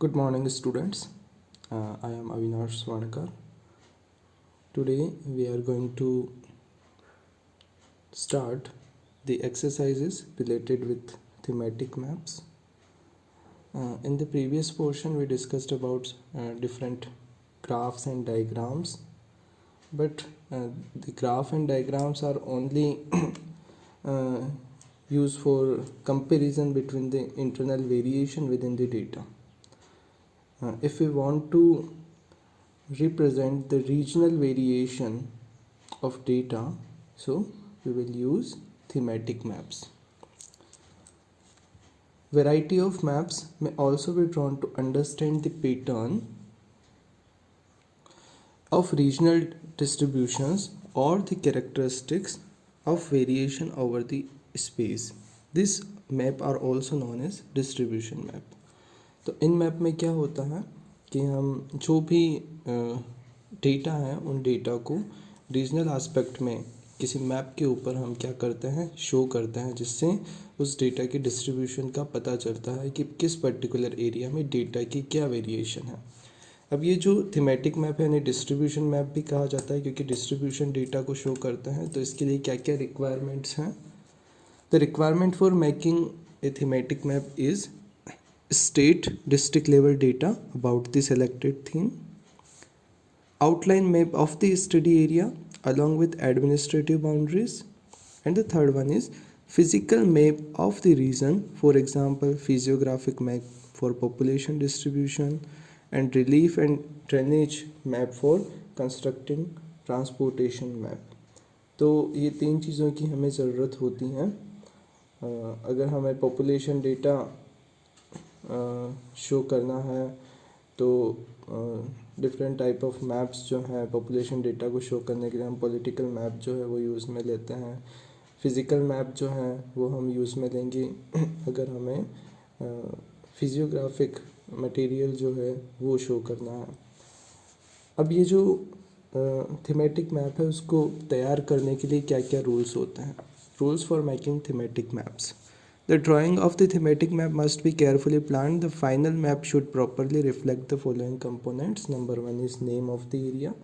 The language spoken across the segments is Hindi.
Good morning, students. I am Avinash Swankar. Today we are going to start the exercises related with thematic maps. In the previous portion, we discussed about different graphs and diagrams, but the graph and diagrams are only used for comparison between the internal variation within the data. If we want to represent the regional variation of data, so we will use thematic maps. Variety of maps may also be drawn to understand the pattern of regional distributions or the characteristics of variation over the space. This map are also known as distribution map. तो इन मैप में क्या होता है कि हम जो भी डेटा है उन डेटा को रीजनल एस्पेक्ट में किसी मैप के ऊपर हम क्या करते हैं, शो करते हैं, जिससे उस डेटा की डिस्ट्रीब्यूशन का पता चलता है कि किस पर्टिकुलर एरिया में डेटा की क्या वेरिएशन है. अब ये जो थीमेटिक मैप है यानी डिस्ट्रीब्यूशन मैप भी कहा जाता है क्योंकि डिस्ट्रीब्यूशन डेटा को शो करता है. तो इसके लिए क्या क्या रिक्वायरमेंट्स हैं? The requirement for making a thematic map is state district level data about the selected theme, outline map of the study area along with administrative boundaries, and the third one is physical map of the region, for example physiographic map for population distribution and relief and drainage map for constructing transportation map. तो ये तीन चीज़ों की हमें ज़रूरत होती हैं अगर हमें पॉपुलेशन डेटा शो करना है. तो डिफरेंट टाइप ऑफ मैप्स जो हैं पॉपुलेशन डेटा को शो करने के लिए हम पॉलिटिकल मैप जो है वो यूज़ में लेते हैं. फिज़िकल मैप जो है वो हम यूज़ में लेंगे अगर हमें फिजियोग्राफिक मटेरियल जो है वो शो करना है. अब ये जो थीमेटिक मैप है उसको तैयार करने के लिए क्या क्या रूल्स होते हैं? Rules for making thematic maps. The drawing of the thematic map must be carefully planned. The final map should properly reflect the following components. Number one is name of the area,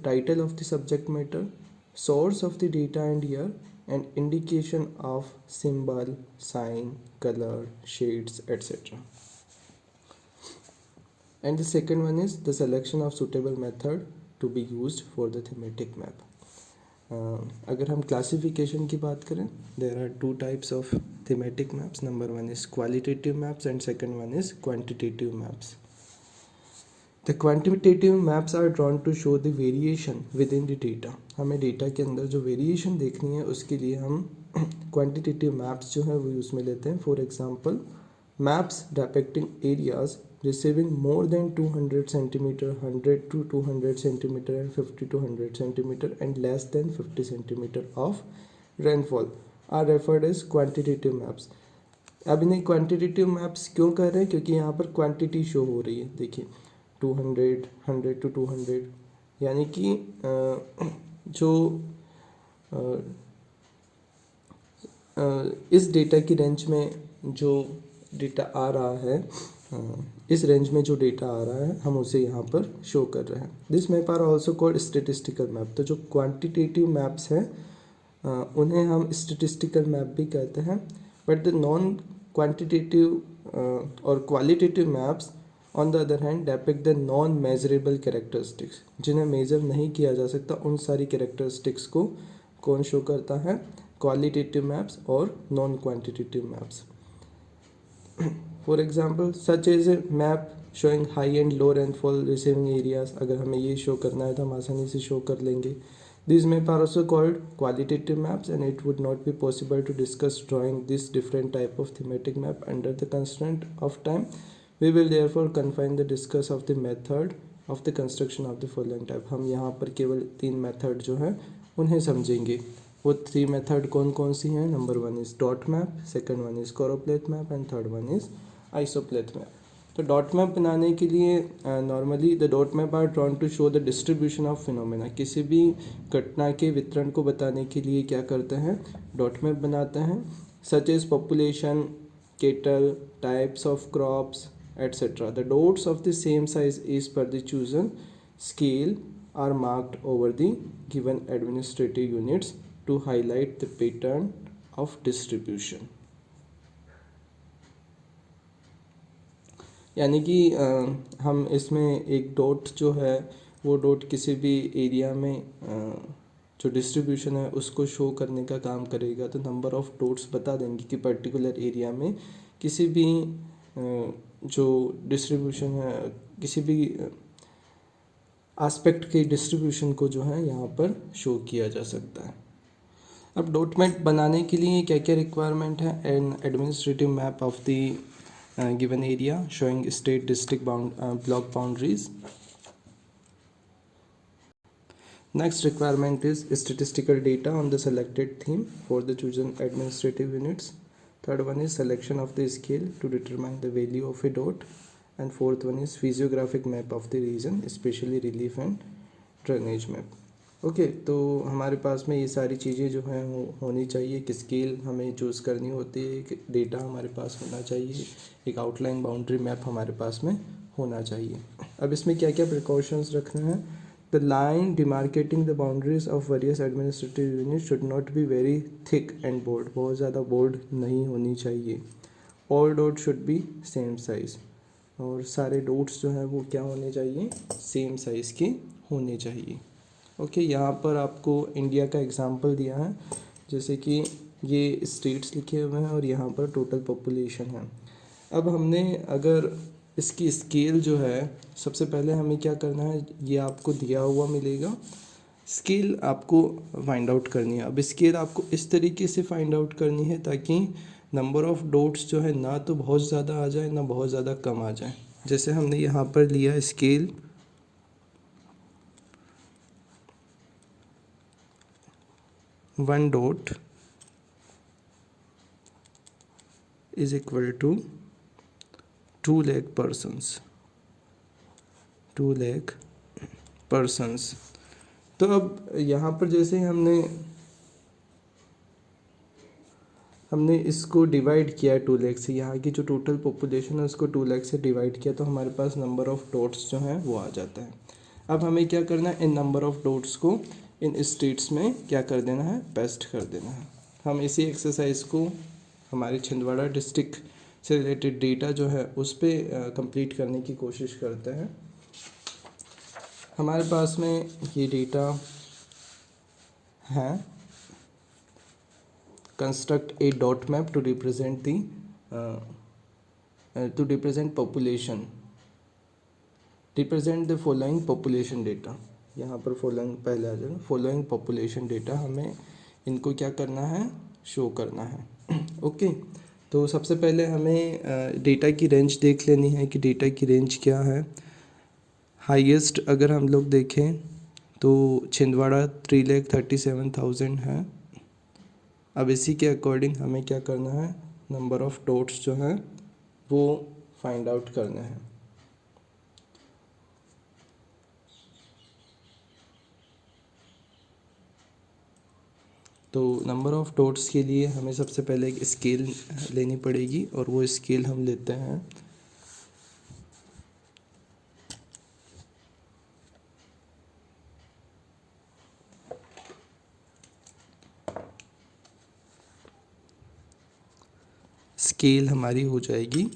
title of the subject matter, source of the data and year, and indication of symbol, sign, color, shades, etc. And the second one is the selection of suitable method to be used for the thematic map. अगर हम क्लासिफिकेशन की बात करें, there are two types of thematic maps. Number one is qualitative maps and second one is quantitative maps. The quantitative maps are drawn to show the variation within the data. हमें डेटा के अंदर जो वेरिएशन देखनी है उसके लिए हम क्वांटिटेटिव मैप्स जो है वो यूज़ में लेते हैं. For example maps depicting areas receiving more than 200 centimeter, 100 to 200 centimeter and 50 to 100 centimeter and less than 50 centimeter of rainfall are referred as quantitative maps. अब इन्हें क्वांटिटेटिव मैप्स क्यों कह रहे हैं? क्योंकि यहाँ पर क्वांटिटी शो हो रही है. देखिए 200, 100 to 200 यानी कि जो इस डेटा की रेंज में जो डेटा आ रहा है, इस रेंज में जो डेटा आ रहा है हम उसे यहाँ पर शो कर रहे हैं. This map are also called statistical map. तो जो क्वांटिटेटिव मैप्स हैं उन्हें हम स्टेटिस्टिकल मैप भी कहते हैं. बट द नॉन क्वांटिटेटिव और qualitative maps on the other hand depict the non measurable characteristics. जिन्हें मेजर नहीं किया जा सकता उन सारी कैरेक्टरिस्टिक्स को कौन शो करता है? क्वालिटेटिव मैप्स और non quantitative maps. For example such as a map showing high and low rainfall receiving areas. अगर हमें ये शो करना है तो हम आसानी से शो कर लेंगे. This map are also called qualitative maps and it would not be possible to discuss drawing this different type of thematic map under the constraint of time. We will therefore confine the discuss of the method of the construction of the following type. हम यहाँ पर केवल 3 मेथड जो है उन्हें समझेंगे. वो 3 मेथड कौन कौन सी हैं? Number one is dot map, second one is choropleth map and third one is isopleth map. तो डॉट मैप बनाने के लिए normally the dot map are drawn to show the distribution of phenomena. किसी भी घटना के वितरण को बताने के लिए क्या करते हैं? डॉट मैप बनाते हैं. Such as population, cattle, types of crops, etc. The dots of the same size is per the chosen scale are marked over the given administrative units to highlight the pattern of distribution. यानी कि हम इसमें एक डॉट जो है वो डॉट किसी भी एरिया में जो डिस्ट्रीब्यूशन है उसको शो करने का काम करेगा. तो नंबर ऑफ डॉट्स बता देंगे कि पर्टिकुलर एरिया में किसी भी जो डिस्ट्रीब्यूशन है किसी भी एस्पेक्ट के डिस्ट्रीब्यूशन को जो है यहाँ पर शो किया जा सकता है. अब डॉट मैप बनाने के लिए क्या क्या रिक्वायरमेंट है? N administrative map of the given area showing state district block boundaries. Next requirement is statistical data on the selected theme for the chosen administrative units. Third one is selection of the scale to determine the value of a dot. And fourth one is physiographic map of the region, especially relief and drainage map. Okay तो हमारे पास में ये सारी चीज़ें जो हैं होनी चाहिए. कि स्केल हमें चूज़ करनी होती है, एक डेटा हमारे पास होना चाहिए, एक आउटलाइन बाउंड्री मैप हमारे पास में होना चाहिए. अब इसमें क्या क्या प्रिकॉशंस रखना है? The line demarcating the boundaries of various administrative units should not be very thick and bold. बहुत ज़्यादा bold नहीं होनी चाहिए. All dots should be same size. और सारे dots जो हैं वो क्या होने चाहिए? Same size के होने चाहिए. ओके यहाँ पर आपको इंडिया का एग्जांपल दिया है, जैसे कि ये स्टेट्स लिखे हुए हैं और यहाँ पर टोटल पॉपुलेशन है. अब हमने अगर इसकी स्केल जो है सबसे पहले हमें क्या करना है, ये आपको दिया हुआ मिलेगा. स्केल आपको फाइंड आउट करनी है. अब स्केल आपको इस तरीके से फाइंड आउट करनी है ताकि नंबर ऑफ़ डॉट्स जो है ना तो बहुत ज़्यादा आ जाए ना बहुत ज़्यादा कम आ जाए. जैसे हमने यहाँ पर लिया scale 1 dot is equal to 2 lakh persons. 2 lakh persons. तो अब यहाँ पर जैसे हमने इसको डिवाइड किया 2 लाख से, यहाँ की जो टोटल पॉपुलेशन है उसको 2 लाख से डिवाइड किया तो हमारे पास नंबर ऑफ़ डॉट्स जो हैं वो आ जाता है. अब हमें क्या करना है, इन नंबर ऑफ़ डॉट्स को इन स्टेट्स में क्या कर देना है, पेस्ट कर देना है. हम इसी एक्सरसाइज को हमारे छिंदवाड़ा डिस्ट्रिक्ट से रिलेटेड डेटा जो है उस पर कंप्लीट करने की कोशिश करते हैं. हमारे पास में ये डेटा है. Construct a dot map to represent population, represent the following population data. यहाँ पर फॉलोइंग पहले आ जाएगा. फॉलोइंग पॉपुलेशन डेटा हमें इनको क्या करना है, शो करना है. ओके तो सबसे पहले हमें डेटा की रेंज देख लेनी है कि डेटा की रेंज क्या है. हाईएस्ट अगर हम लोग देखें तो छिंदवाड़ा 3,37,000 है. अब इसी के अकॉर्डिंग हमें क्या करना है, नंबर ऑफ़ डॉट्स जो हैं वो फाइंड आउट करना है. तो नंबर ऑफ़ डॉट्स के लिए हमें सबसे पहले एक स्केल लेनी पड़ेगी और वो स्केल हम लेते हैं स्केल हमारी हो जाएगी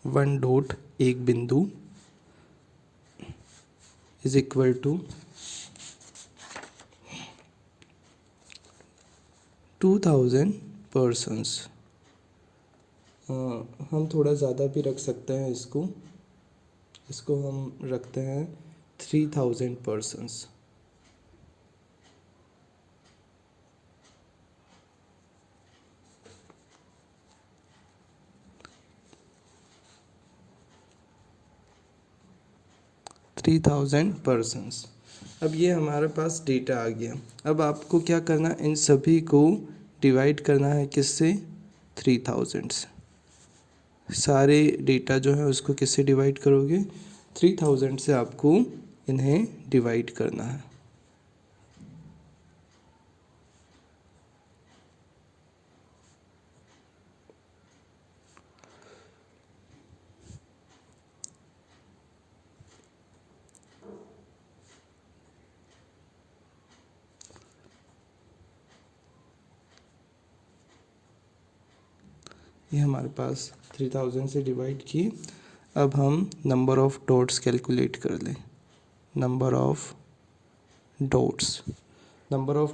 1 डॉट एक बिंदु इज इक्वल टू 2000 पर्सन्स. हम थोड़ा ज़्यादा भी रख सकते हैं इसको हम रखते हैं 3000 पर्सन्स. पर्सन्स. अब ये हमारे पास डेटा आ गया. अब आपको क्या करना है, इन सभी को डिवाइड करना है किससे, 3000 से. सारे डेटा जो है उसको किससे डिवाइड करोगे, 3000 से आपको इन्हें डिवाइड करना है. ये हमारे पास 3000 से डिवाइड की। अब हम नंबर ऑफ़ डॉट्स कैलकुलेट कर लें। नंबर ऑफ़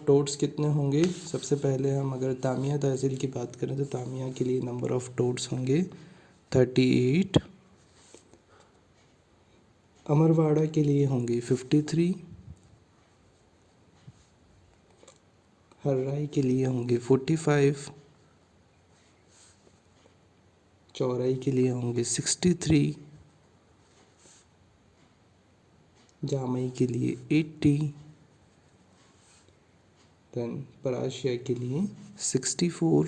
डॉट्स कितने होंगे? सबसे पहले हम अगर तामिया तहसील की बात करें तो तामिया के लिए नंबर ऑफ़ डॉट्स होंगे 38, अमरवाड़ा के लिए होंगे 53, हर्राई के लिए होंगे 45, चौराई के लिए होंगे 63, जामई के लिए 80, देन परासिया के लिए 64,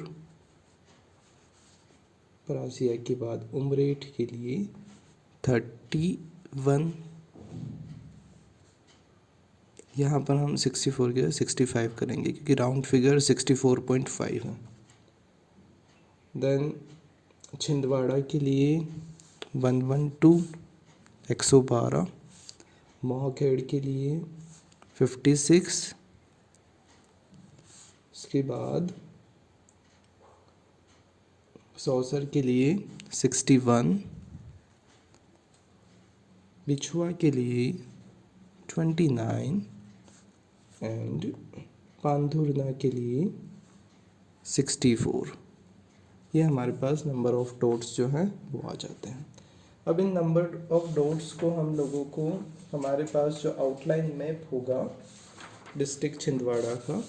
परासिया के बाद उमरेठ के लिए 31, यहाँ पर हम 64 के 65 करेंगे क्योंकि राउंड फिगर 64.5 है। देन छिंदवाड़ा के लिए 112, 112, मोहखेड़ के लिए 56, उसके बाद सौसर के लिए 61, बिछुआ के लिए 29 एंड पांधुरना के लिए 64। ये हमारे पास नंबर ऑफ़ डॉट्स जो हैं वो आ जाते हैं। अब इन नंबर ऑफ़ डॉट्स को हम लोगों को हमारे पास जो आउटलाइन मैप होगा डिस्ट्रिक्ट छिंदवाड़ा का,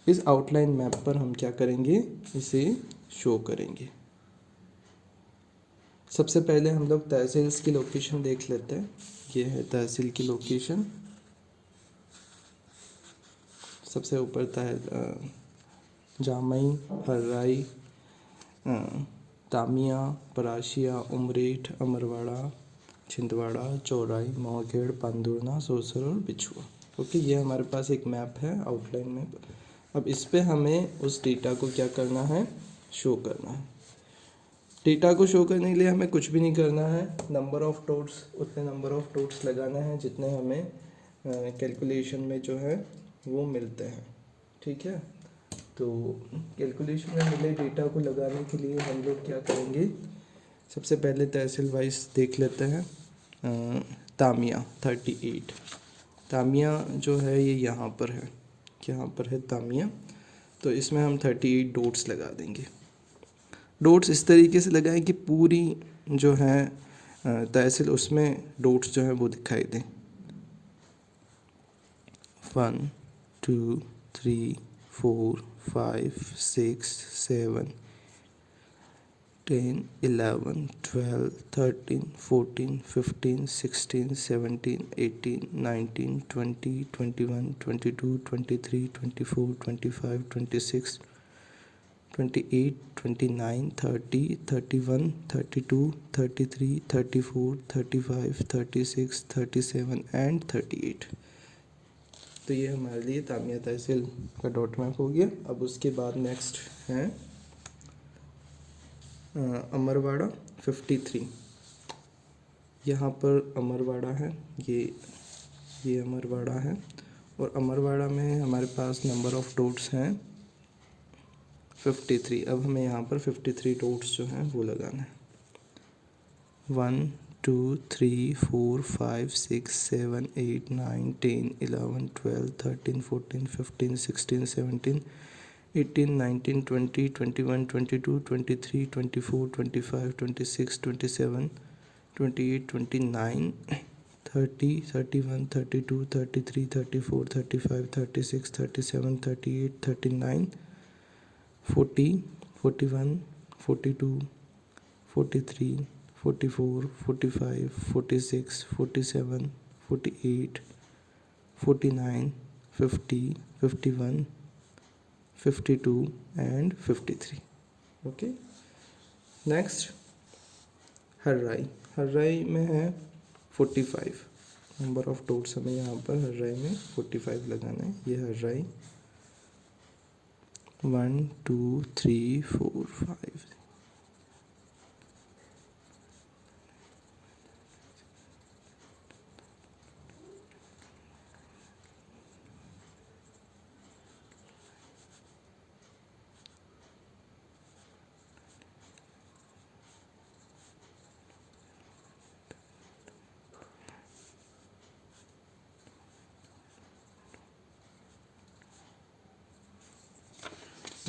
इस आउटलाइन मैप पर हम क्या करेंगे, इसे शो करेंगे। सबसे पहले हम लोग तहसील्स की लोकेशन देख लेते हैं। ये है तहसील की लोकेशन। सबसे ऊपर जामई, हर्राई, तामिया, परासिया, उमरेठ, अमरवाड़ा, छिंदवाड़ा, चौराई, मोहखेड़, पांधुरना, सौसर और बिछुआ। ओके, ये हमारे पास एक मैप है, आउटलाइन मैप। अब इस पे हमें उस डेटा को क्या करना है, शो करना है। डेटा को शो करने के लिए हमें कुछ भी नहीं करना है, नंबर ऑफ़ डॉट्स उतने नंबर ऑफ़ डॉट्स लगाना है जितने हमें कैलकुलेशन में जो है वो मिलते हैं। ठीक है, तो कैलकुलेशन में मिले डेटा को लगाने के लिए हम लोग क्या करेंगे, सबसे पहले तहसील वाइज देख लेते हैं। तामिया 38, तामिया जो है ये यहाँ पर है, तामिया। तो इसमें हम 38 डॉट्स लगा देंगे। डॉट्स इस तरीके से लगाएं कि पूरी जो है तहसील उसमें डॉट्स जो है वो दिखाई दें। 1 2 3 4 5 6 7 10 11 12 13 14 15 16 17 18 19 20 21 22 23 24 25 26 28 29 30 31 32 33 34 35 36 37 एंड 38। तो ये हमारे लिए तामिया तहसील का डॉट मैप हो गया। अब उसके बाद नेक्स्ट है अमरवाड़ा 53। यहाँ पर अमरवाड़ा है, ये अमरवाड़ा है, और अमरवाड़ा में हमारे पास नंबर ऑफ़ डॉट्स हैं 53। अब हमें यहाँ पर 53 डॉट्स जो हैं वो लगाना है। 1 2 3 4 5 6 7 8 9 10 11 12 13 14 15 16 17 18 19 20 21 22 23 24 25 26 27 28 29 30 31 32 33 34 35 36 37 38 39 40 41 42 43 44 45 46 47 48 49 50 51 52 एंड 53। ओके, नेक्स्ट हर्राई में है 45। नंबर ऑफ़ डॉट्स हमें यहाँ पर हर्राई में 45 लगाना है। ये हर्राई 1 2 3 4 5।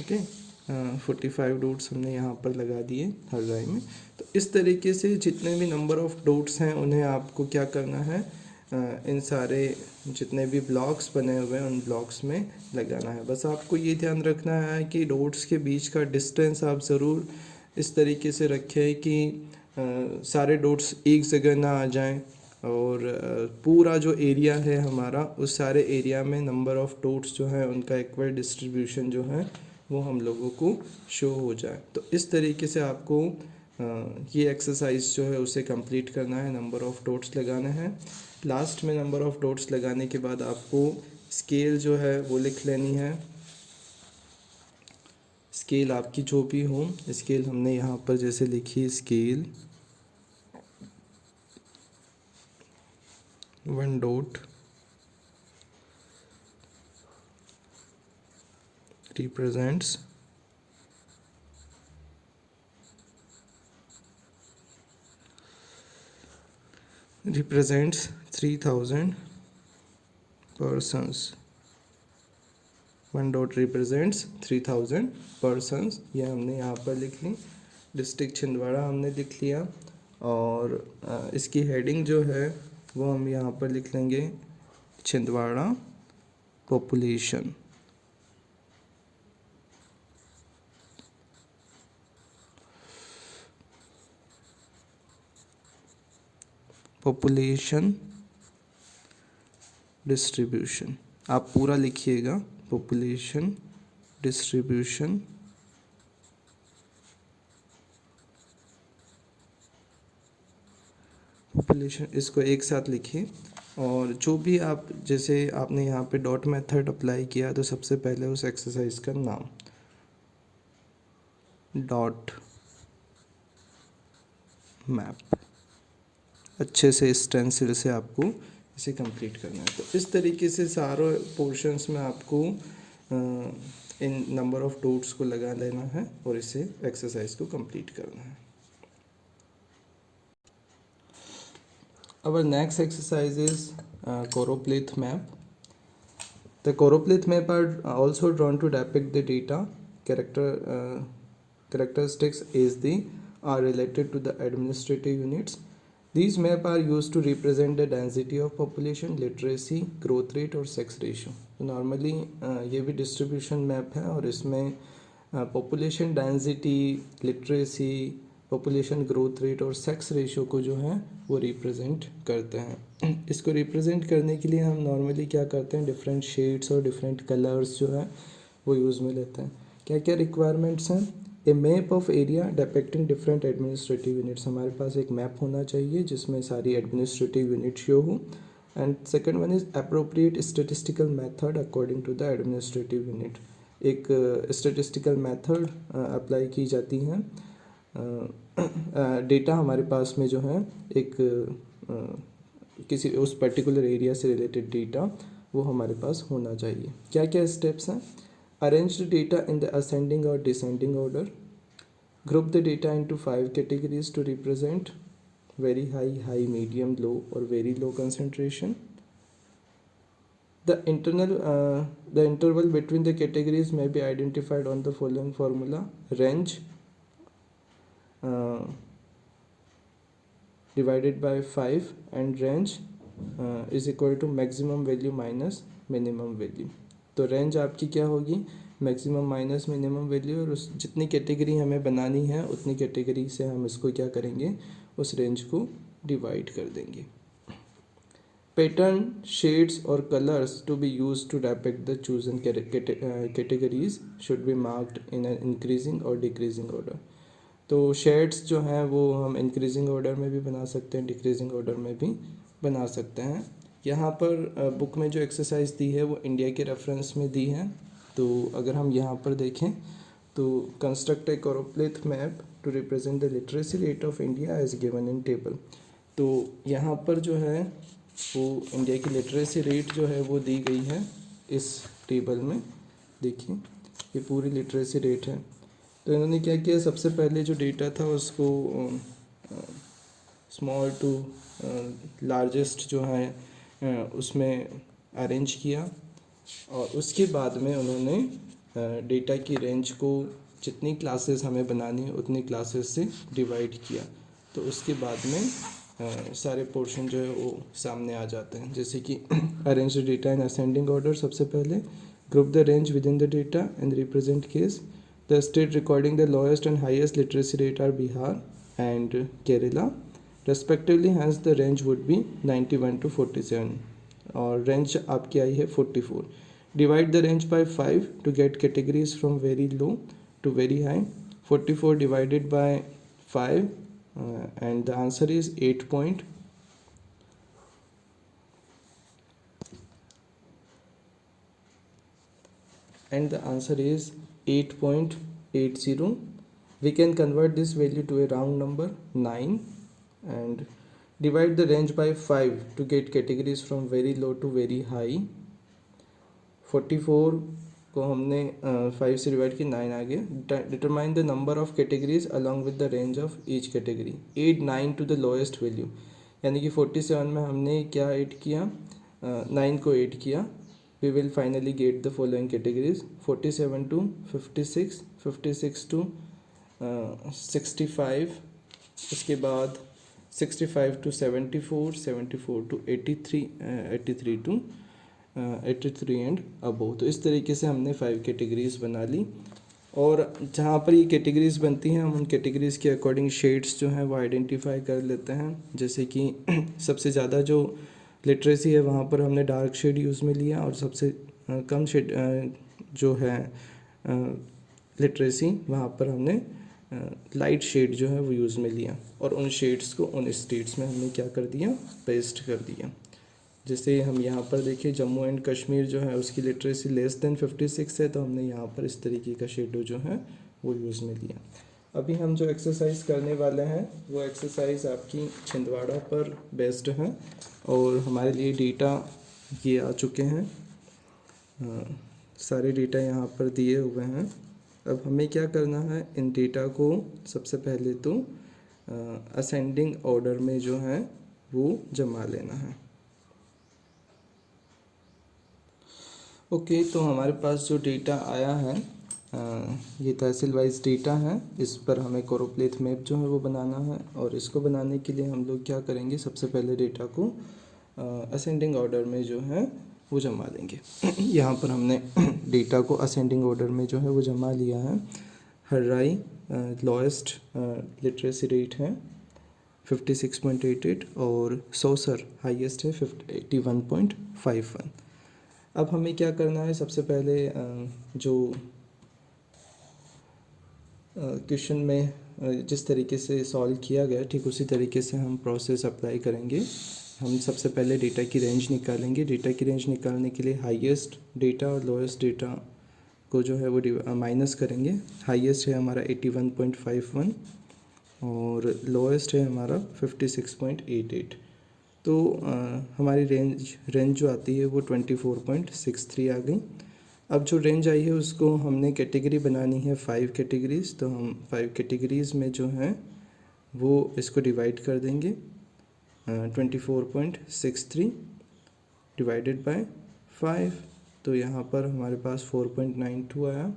ओके 45 डॉट्स हमने यहाँ पर लगा दिए हर राय में। तो इस तरीके से जितने भी नंबर ऑफ़ डॉट्स हैं उन्हें आपको क्या करना है, इन सारे जितने भी ब्लॉक्स बने हुए हैं उन ब्लॉक्स में लगाना है। बस आपको ये ध्यान रखना है कि डॉट्स के बीच का डिस्टेंस आप ज़रूर इस तरीके से रखें कि सारे डॉट्स एक जगह ना आ जाएं, और पूरा जो एरिया है हमारा उस सारे एरिया में नंबर ऑफ़ डॉट्स जो है उनका इक्वल डिस्ट्रीब्यूशन जो है वो हम लोगों को शो हो जाए। तो इस तरीके से आपको ये एक्सरसाइज जो है उसे कंप्लीट करना है, नंबर ऑफ़ डॉट्स लगाना है। लास्ट में नंबर ऑफ़ डॉट्स लगाने के बाद आपको स्केल जो है वो लिख लेनी है। स्केल आपकी जो भी हो, स्केल हमने यहाँ पर जैसे लिखी scale 1 dot represents represents 3000 persons। 1 dot represents 3000 persons, ये हमने यहाँ पर लिख ली। डिस्ट्रिक्ट छिंदवाड़ा हमने लिख लिया, और इसकी हेडिंग जो है वो हम यहाँ पर लिख लेंगे छिंदवाड़ा पॉपुलेशन। पॉपुलेशन डिस्ट्रीब्यूशन आप पूरा लिखिएगा, पॉपुलेशन डिस्ट्रीब्यूशन पॉपुलेशन, इसको एक साथ लिखिए। और जो भी आप, जैसे आपने यहाँ पे डॉट मेथड अप्लाई किया तो सबसे पहले उस एक्सरसाइज का नाम डॉट मैप अच्छे से स्टेंसिल से आपको इसे कंप्लीट करना है। तो इस तरीके से सारे पोर्शंस में आपको इन नंबर ऑफ़ डॉट्स को लगा लेना है और इसे एक्सरसाइज को कंप्लीट करना है। Our next exercise is choropleth map. The choropleth map are also drawn to depict the data characteristics as they are related to the administrative units. These maps are used to represent the density of population, literacy, growth rate और sex ratio. तो नॉर्मली ये भी डिस्ट्रीब्यूशन मैप है और इसमें population density, literacy, population growth rate और सेक्स रेशियो को जो है वो रिप्रेजेंट करते हैं। इसको रिप्रेजेंट करने के लिए हम नॉर्मली क्या करते हैं, डिफरेंट शेड्स और डिफरेंट कलर्स जो है वो यूज़ में लेते हैं। क्या क्या रिक्वायरमेंट्स हैं, a map of area depicting different administrative units, हमारे पास एक मैप होना चाहिए जिसमें सारी एडमिनिस्ट्रेटिव यूनिट शो हो। And second one is appropriate statistical method according to the administrative unit, एक स्टेटिस्टिकल मेथड अप्लाई की जाती हैं। डेटा हमारे पास में जो है एक किसी उस पर्टिकुलर एरिया से रिलेटेड डेटा वो हमारे पास होना चाहिए। क्या क्या स्टेप्स हैं, arrange the data in the ascending और descending order, group the data into 5 categories to represent very high, medium, low और very low concentration, the interval between the categories may be identified on the following formula, range divided by 5 and range is equal to maximum value minus minimum value। तो रेंज आपकी क्या होगी, मैक्सिमम माइनस मिनिमम वैल्यू, और उस जितनी कैटेगरी हमें बनानी है उतनी कैटेगरी से हम इसको क्या करेंगे, उस रेंज को डिवाइड कर देंगे। पैटर्न, शेड्स और colours to be use to depict the chosen categories should be marked in an increasing और डिक्रीजिंग ऑर्डर। तो शेड्स जो हैं वो हम इंक्रीजिंग ऑर्डर में भी बना सकते हैं, डिक्रीजिंग ऑर्डर में भी बना सकते हैं। यहाँ पर बुक में जो एक्सरसाइज दी है वो इंडिया के रेफरेंस में दी है। तो अगर हम यहाँ पर देखें तो construct a choropleth map to represent the literacy rate of India as given in table. तो यहाँ पर जो है वो इंडिया की लिटरेसी रेट जो है वो दी गई है इस टेबल में। देखिए ये पूरी लिटरेसी रेट है। तो इन्होंने क्या किया, सबसे पहले जो डेटा था उसको स्मॉल टू लार्जेस्ट जो है उसमें अरेंज किया, और उसके बाद में उन्होंने डेटा की रेंज को जितनी क्लासेस हमें बनानी है उतनी क्लासेस से डिवाइड किया, तो उसके बाद में सारे पोर्शन जो है वो सामने आ जाते हैं। जैसे कि arrange the data in ascending order, सबसे पहले group the range within the data and represent case. The state recording the lowest and highest literacy rate are Bihar and Kerala respectively, hence the range would be 91 to 47 और रेंज आपकी आई है 44। Divide the range by 5 to get categories from very low to very high. 44 divided by 5 and the answer is 8 point and the answer is 8.80. We can convert this value to a round number 9 and divide the range by 5 to get categories from very low to very high। 44 को हमने 5 से डिवाइड किया, 9 आ गया। Determine the number of categories along with the range of each category. Add 9 to the lowest value, यानी कि 47 में हमने क्या ऐड किया, 9 को ऐड किया। We will finally get the following categories 47 to 56, 56 to 65, उसके बाद 65 to 74, 74 to 83, 83 to 83 and above. तो इस तरीके से हमने 5 कैटेगरीज बना ली और जहाँ पर ये कैटेगरीज बनती हैं हम उन कैटेगरीज के अकॉर्डिंग शेड्स जो हैं वो आइडेंटिफाई कर लेते हैं। जैसे कि सबसे ज़्यादा जो लिटरेसी है वहाँ पर हमने डार्क शेड यूज़ में लिया और सबसे कम शेड जो है लिटरेसी वहाँ पर हमने लाइट शेड जो है वो यूज़ में लिया और उन शेड्स को उन स्टेट्स में हमने क्या कर दिया, पेस्ट कर दिया। जैसे हम यहाँ पर देखें जम्मू एंड कश्मीर जो है उसकी लिटरेसी लेस देन 56 है, तो हमने यहाँ पर इस तरीके का शेडो जो है वो यूज़ में लिया। अभी हम जो एक्सरसाइज करने वाले हैं वो एक्सरसाइज आपकी छिंदवाड़ा पर बेस्ड है और हमारे लिए डेटा ये आ चुके हैं, सारे डेटा यहाँ पर दिए हुए हैं। अब हमें क्या करना है, इन डेटा को सबसे पहले तो असेंडिंग ऑर्डर में जो है वो जमा लेना है। ओके, तो हमारे पास जो डेटा आया है ये तहसील वाइज डेटा है। इस पर हमें कोरोप्लेथ मैप जो है वो बनाना है और इसको बनाने के लिए हम लोग क्या करेंगे, सबसे पहले डेटा को असेंडिंग ऑर्डर में जो है वो जमा देंगे। यहाँ पर हमने डेटा को असेंडिंग ऑर्डर में जो है वो जमा लिया है। हर्राई लोएस्ट लिटरेसी रेट है 56.88 और सौसर हाईएस्ट है 81.51। अब हमें क्या करना है, सबसे पहले जो क्वेश्चन में जिस तरीके से सॉल्व किया गया ठीक उसी तरीके से हम प्रोसेस अप्लाई करेंगे। हम सबसे पहले डेटा की रेंज निकालेंगे। डेटा की रेंज निकालने के लिए हाईएस्ट डेटा और लोएस्ट डेटा को जो है वो माइनस करेंगे। हाईएस्ट है हमारा 81.51 और लोएस्ट है हमारा 56.88। तो हमारी रेंज जो आती है वो 24.63 आ गई। अब जो रेंज आई है उसको हमने कैटेगरी बनानी है 5 कैटेगरीज, तो हम 5 कैटेगरीज में जो है वो इसको डिवाइड कर देंगे। 24.63 डिवाइडेड बाय 5, तो यहाँ पर हमारे पास 4.92 आया।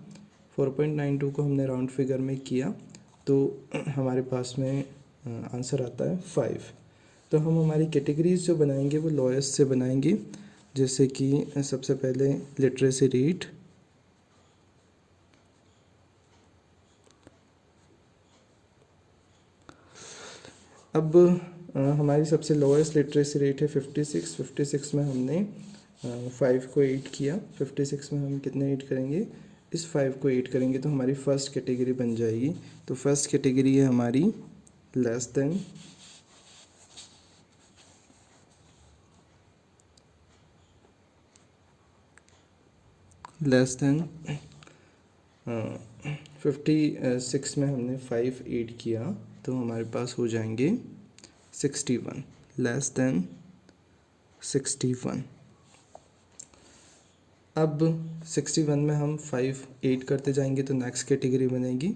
4.92 को हमने राउंड फिगर में किया तो हमारे पास में आंसर आता है 5। तो हम हमारी कैटेगरीज जो बनाएंगे वो लोएस्ट से बनाएंगे। जैसे कि सबसे पहले लिटरेसी रेट, अब हमारी सबसे लोएस्ट लिटरेसी रेट है 56। 56 में हमने 5 को 8 किया। 56 में हम कितने 8 करेंगे, इस 5 को 8 करेंगे तो हमारी फर्स्ट कैटेगरी बन जाएगी। तो फर्स्ट कैटेगरी है हमारी लेस देन 56 में हमने 5 ऐड किया तो हमारे पास हो जाएंगे 61, लेस देन 61। अब 61 में हम 5 ऐड करते जाएंगे तो नेक्स्ट कैटेगरी बनेगी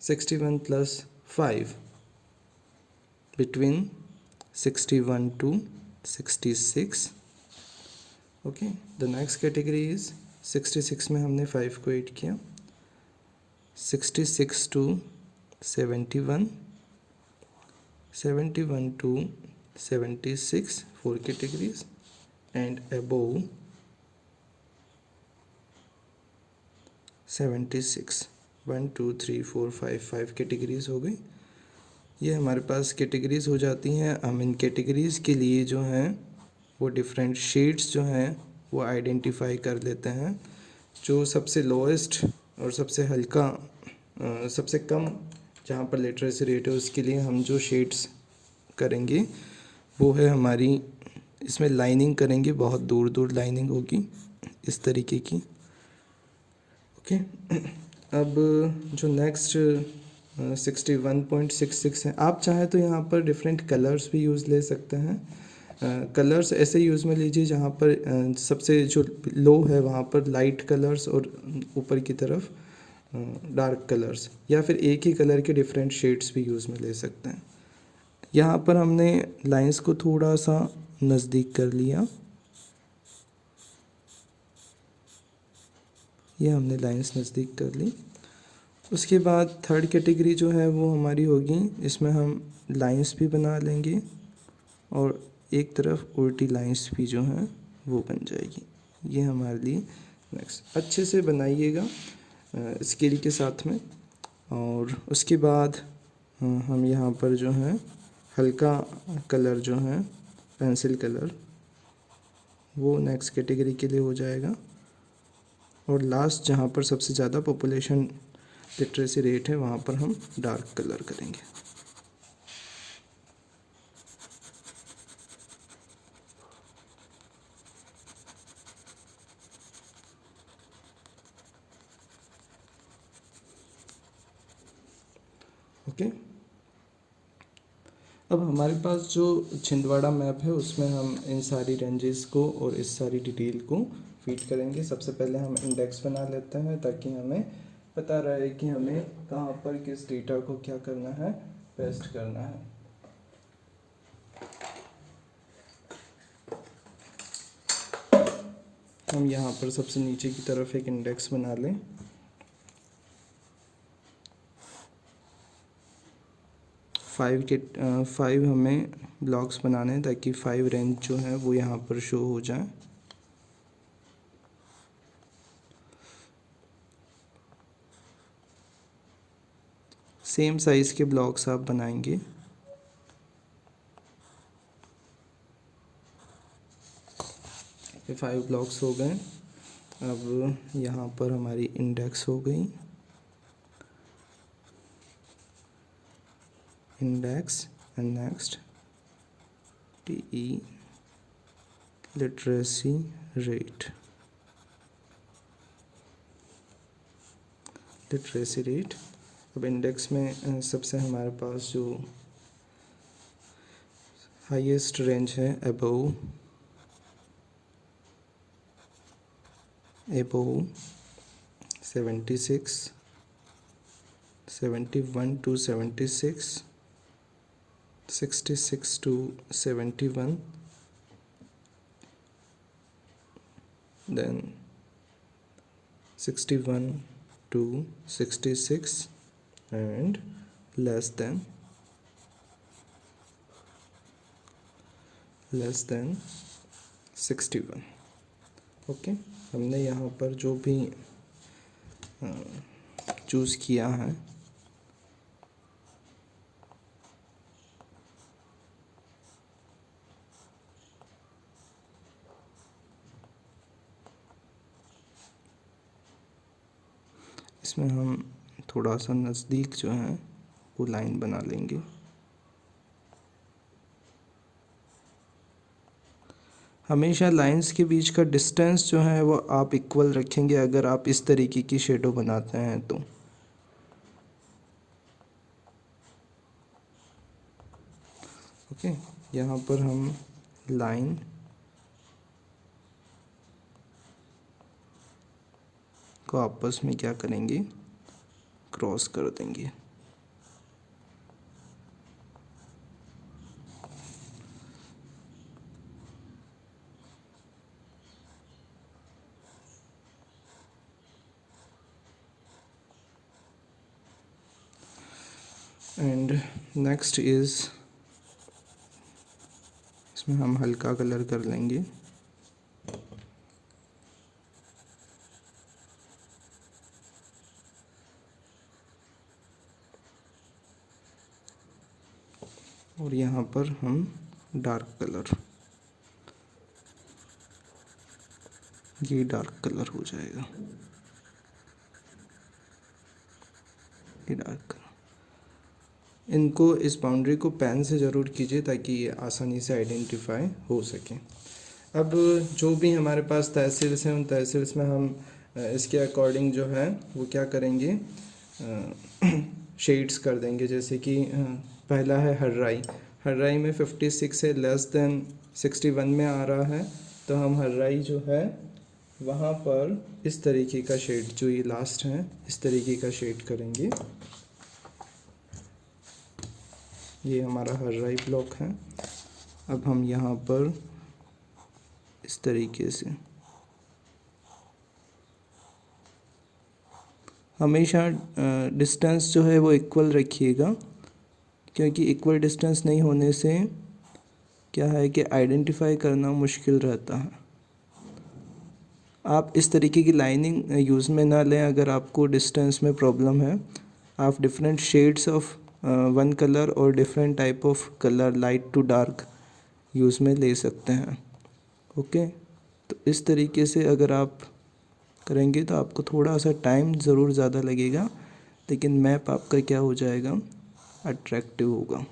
61 + 5, between 61 to 66। Okay, the next category is 66 में हमने 5 को ऐड किया, 66 to 71, 71 to 76 4 categories, and above 76 1 2 3 4 5 categories हो गई। ये हमारे पास कैटेगरीज हो जाती हैं। हम इन कैटेगरीज के लिए जो हैं वो डिफरेंट शेड्स जो हैं वो आइडेंटिफाई कर लेते हैं। जो सबसे लोएस्ट और सबसे हल्का सबसे कम जहाँ पर लिटरेसी रेट है उसके लिए हम जो शेड्स करेंगे वो है हमारी, इसमें लाइनिंग करेंगे, बहुत दूर दूर लाइनिंग होगी इस तरीके की। ओके, अब जो नेक्स्ट 61.66 है, आप चाहे तो यहाँ पर डिफरेंट कलर्स भी यूज़ ले सकते हैं। कलर्स ऐसे यूज़ में लीजिए जहाँ पर सबसे जो लो है वहाँ पर लाइट कलर्स और ऊपर की तरफ डार्क कलर्स, या फिर एक ही कलर के डिफरेंट शेड्स भी यूज़ में ले सकते हैं। यहाँ पर हमने लाइंस को थोड़ा सा नज़दीक कर लिया, ये हमने लाइंस नज़दीक कर ली। उसके बाद थर्ड कैटेगरी जो है वो हमारी होगी, इसमें हम लाइंस भी बना लेंगे और एक तरफ उल्टी लाइंस भी जो हैं वो बन जाएगी। ये हमारे लिए नेक्स्ट, अच्छे से बनाइएगा स्केल के साथ में। और उसके बाद हम यहाँ पर जो है हल्का कलर जो है पेंसिल कलर वो नेक्स्ट कैटेगरी के लिए हो जाएगा। और लास्ट जहाँ पर सबसे ज़्यादा पॉपुलेशन लिटरेसी रेट है वहाँ पर हम डार्क कलर करेंगे। ओके, अब हमारे पास जो छिंदवाड़ा मैप है उसमें हम इन सारी रेंजेस को और इस सारी डिटेल को फीड करेंगे। सबसे पहले हम इंडेक्स बना लेते हैं ताकि हमें पता रहे कि हमें कहाँ पर किस डेटा को क्या करना है, पेस्ट करना है। हम यहाँ पर सबसे नीचे की तरफ एक इंडेक्स बना लें। फाइव हमें ब्लॉक्स बनाने हैं ताकि 5 रेंज जो है वो यहाँ पर शो हो जाए। सेम साइज़ के ब्लॉक्स आप बनाएंगे। ये 5 ब्लॉक्स हो गए। अब यहाँ पर हमारी इंडेक्स हो गई, index and next TE literacy rate, literacy rate. अब इंडेक्स में सबसे हमारे पास जो हाईएस्ट रेंज है above 76, 71 to 76, 66 to 71, then 61 to 66 and less than 61। Okay, हमने यहाँ पर जो भी चूज़ किया है इसमें हम थोड़ा सा नज़दीक जो है वो लाइन बना लेंगे। हमेशा लाइंस के बीच का डिस्टेंस जो है वो आप इक्वल रखेंगे अगर आप इस तरीके की शेडो बनाते हैं तो। ओके, यहाँ पर हम लाइन को आपस में क्या करेंगे, क्रॉस कर देंगे। एंड नेक्स्ट इज़, इसमें हम हल्का कलर कर लेंगे। और यहाँ पर हम डार्क कलर, ये डार्क कलर हो जाएगा, ये डार्क कलर। इनको, इस बाउंड्री को पेन से ज़रूर कीजिए ताकि ये आसानी से आइडेंटिफाई हो सके। अब जो भी हमारे पास तहसील्स हैं, उन तहसील्स में हम इसके अकॉर्डिंग जो है वो क्या करेंगे, शेड्स कर देंगे। जैसे कि पहला है हर्राई। हर्राई में 56 से लेस देन 61 में आ रहा है, तो हम हर्राई जो है वहाँ पर इस तरीके का शेड, जो ये लास्ट है इस तरीके का शेड करेंगे। ये हमारा हर्राई ब्लॉक है। अब हम यहाँ पर इस तरीके से, हमेशा डिस्टेंस जो है वो इक्वल रखिएगा, क्योंकि इक्वल डिस्टेंस नहीं होने से क्या है कि आइडेंटिफाई करना मुश्किल रहता है। आप इस तरीके की लाइनिंग यूज़ में ना लें अगर आपको डिस्टेंस में प्रॉब्लम है। आप different shades of one colour और different type of colour, light to dark, use में ले सकते हैं। ओके, तो इस तरीके से अगर आप करेंगे तो आपको थोड़ा सा टाइम ज़रूर ज़्यादा लगेगा, लेकिन मैप आपका क्या हो जाएगा, अट्रैक्टिव होगा।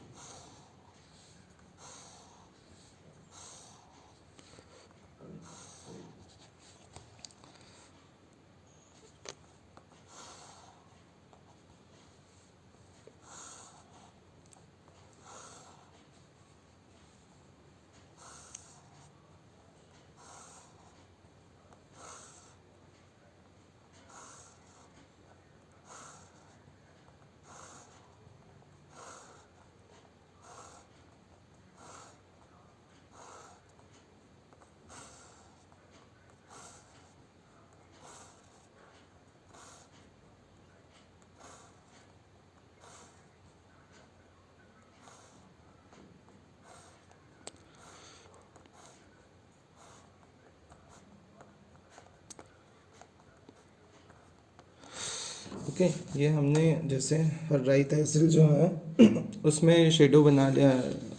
ओके, ये हमने जैसे हर्राई तहसील जो है उसमें शेडो बना लिया,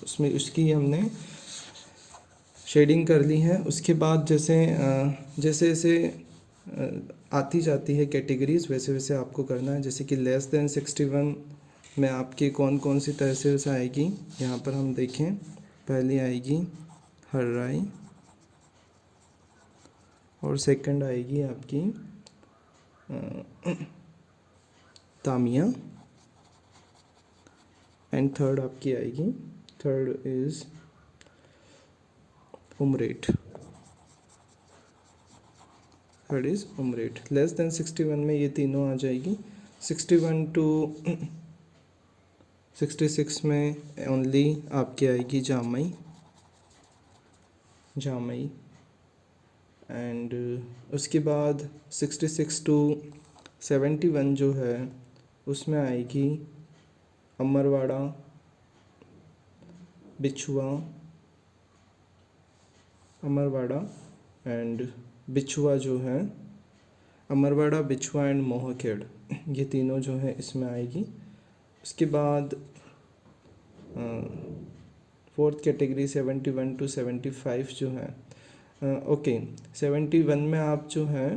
उसमें उसकी हमने शेडिंग कर ली है। उसके बाद जैसे जैसे जैसे आती जाती है कैटेगरीज, वैसे वैसे आपको करना है। जैसे कि लेस देन 61 में आपकी कौन कौन सी तहसील्स आएगी, यहाँ पर हम देखें। पहली आएगी हर्राई, और सेकंड आएगी आपकी तामिया, एंड थर्ड आपकी आएगी, third is Umreth, third is Umreth. Less than 61 में ये तीनों आ जाएगी। 61 टू 66 में ओनली आपकी आएगी जामई, जामई। एंड उसके बाद 66 टू 71 जो है उसमें आएगी अमरवाड़ा, बिछुआ, अमरवाड़ा एंड बिछुआ जो है, अमरवाड़ा, बिछुआ एंड मोहखेड़, ये तीनों जो है इसमें आएगी। उसके बाद फोर्थ कैटेगरी 71 टू 75 जो है, ओके 71 में आप जो है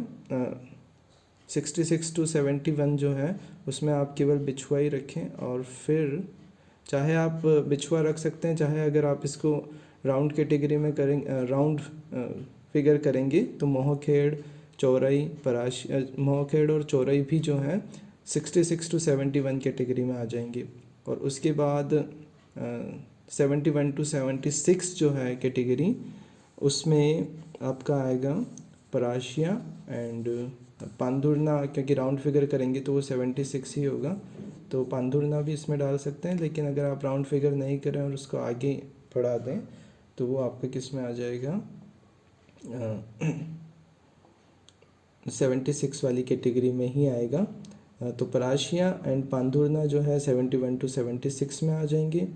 66 टू 71 जो है उसमें आप केवल बिछुआ ही रखें, और फिर चाहे आप बिछुआ रख सकते हैं, चाहे अगर आप इसको राउंड कैटेगरी में करेंगे, राउंड फिगर करेंगे तो मोहखेड़, चौरई, मोहखेड़ और चौरई भी जो है 66 टू 71 कैटेगरी में आ जाएंगे। और उसके बाद 71 टू 76 जो है कैटेगरी, उसमें आपका आएगा पराशिया एंड पांधुरना, क्योंकि राउंड फिगर करेंगे तो वो 76 ही होगा, तो पांधुरना भी इसमें डाल सकते हैं। लेकिन अगर आप राउंड फिगर नहीं करें और उसको आगे बढ़ा दें तो वो आपका किस में आ जाएगा, 76 वाली कैटेगरी में ही आएगा। तो पराशिया एंड पांधुरना जो है 71 to 76 में आ जाएंगे।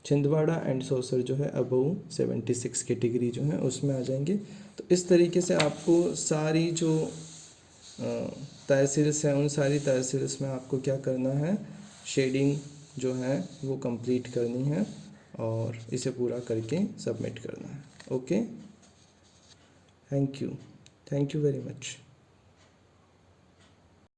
छिंदवाड़ा एंड सौसर जो है अबव 76 कैटेगरी जो है उसमें आ जाएंगे। तो इस तरीके से आपको सारी जो तहसील्स हैं उन सारी तहसील्स में आपको क्या करना है, शेडिंग जो है वो कंप्लीट करनी है और इसे पूरा करके सबमिट करना है। Okay, thank you very much.